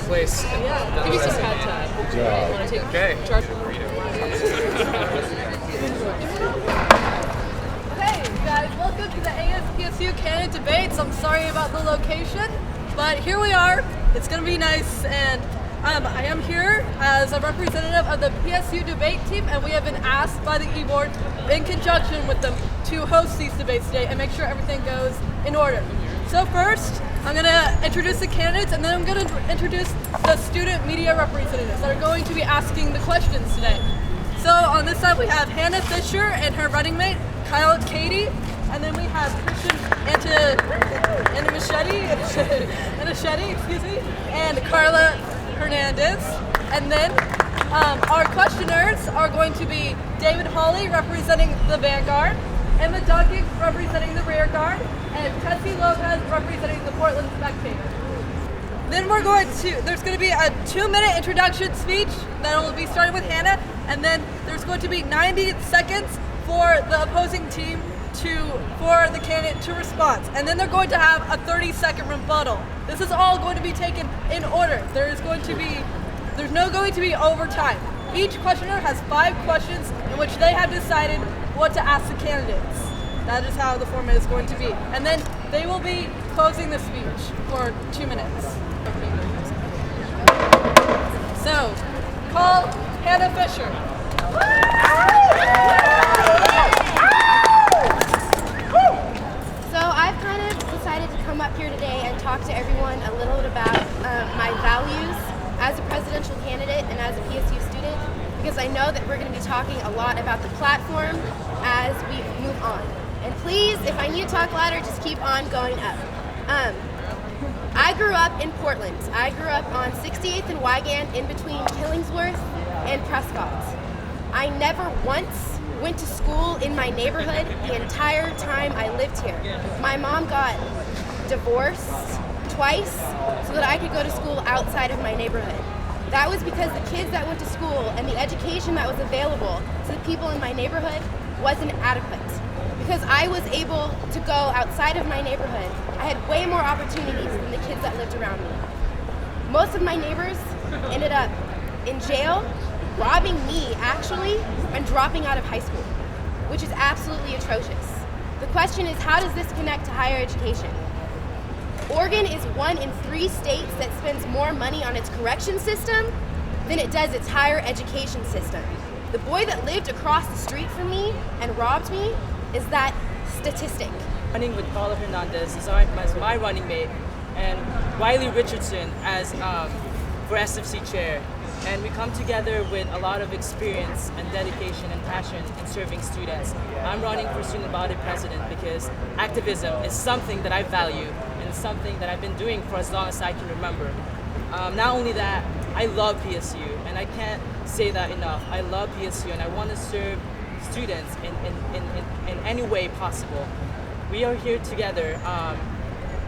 place. Yeah, give you some pad time. Good job. Want to take Okay. charge? Hey guys, welcome to the ASPSU candidate debates. I'm sorry about the location, but here we are. It's going to be nice, and I am here as a representative of the PSU debate team, and we have been asked by the e-board in conjunction with them to host these debates today and make sure everything goes in order. So first, I'm going to introduce the candidates, and then I'm going to introduce the student media representatives that are going to be asking the questions today. So on this side, we have Hannah Fisher and her running mate, Kyle Katie, and then we have Christian Anamachete, and Carla Hernandez. And then our questioners are going to be David Hawley representing the Vanguard, Emma Duncan representing the Rear Guard, and Tessie Lopez representing the Portland Spectator. Then there's going to be a 2-minute introduction speech that will be starting with Hannah, and then there's going to be 90 seconds for the opposing team for the candidate to respond. And then they're going to have a 30-second rebuttal. This is all going to be taken in order. There's no going to be overtime. Each questioner has 5 questions in which they have decided what to ask the candidates. That is how the format is going to be. And then they will be closing the speech for 2 minutes. So, call Hannah Fisher. So I've kind of decided to come up here today and talk to everyone a little bit about my values as a presidential candidate and as a PSU student, because I know that we're going to be talking a lot about the platform as we move on. And please, if I need to talk louder, just keep on going up. I grew up in Portland. I grew up on 68th and Wygant in between Killingsworth and Prescott. I never once went to school in my neighborhood the entire time I lived here. My mom got divorced twice so that I could go to school outside of my neighborhood. That was because the kids that went to school and the education that was available to the people in my neighborhood wasn't adequate. Because I was able to go outside of my neighborhood, I had way more opportunities than the kids that lived around me. Most of my neighbors ended up in jail, robbing me actually, and dropping out of high school, which is absolutely atrocious. The question is, how does this connect to higher education? Oregon is 1 in 3 states that spends more money on its correction system than it does its higher education system. The boy that lived across the street from me and robbed me is that statistic. Running with Carla Hernandez as my running mate, and Wiley Richardson as for SFC chair. And we come together with a lot of experience and dedication and passion in serving students. I'm running for student body president because activism is something that I value and something that I've been doing for as long as I can remember. Not only that, I love PSU, and I can't say that enough. I love PSU, and I want to serve students in any way possible. We are here together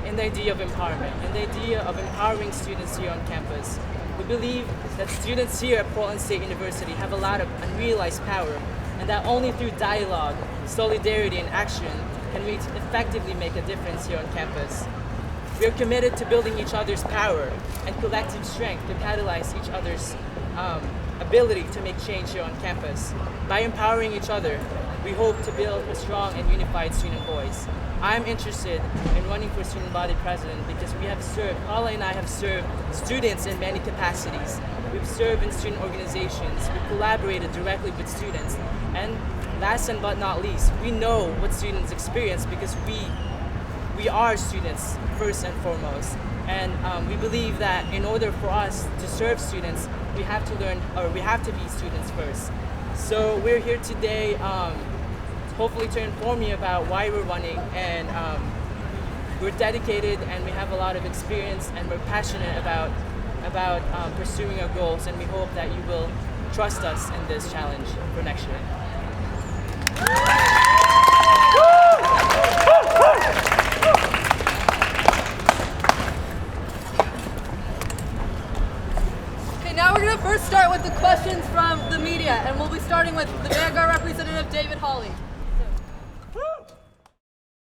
in the idea of empowerment, in the idea of empowering students here on campus. We believe that students here at Portland State University have a lot of unrealized power, and that only through dialogue, solidarity, and action can we effectively make a difference here on campus. We are committed to building each other's power and collective strength to catalyze each other's ability to make change here on campus. By empowering each other, we hope to build a strong and unified student voice. I'm interested in running for student body president because Carla and I have served students in many capacities. We've served in student organizations, we've collaborated directly with students, and last but not least, we know what students experience because we are students first and foremost. And we believe that in order for us to serve students, we have to be students first. So we're here today hopefully to inform you about why we're running, and we're dedicated and we have a lot of experience and we're passionate about pursuing our goals, and we hope that you will trust us in this challenge for next year. Now we're going to first start with the questions from the media, and we'll be starting with the Vanguard representative, David Hawley.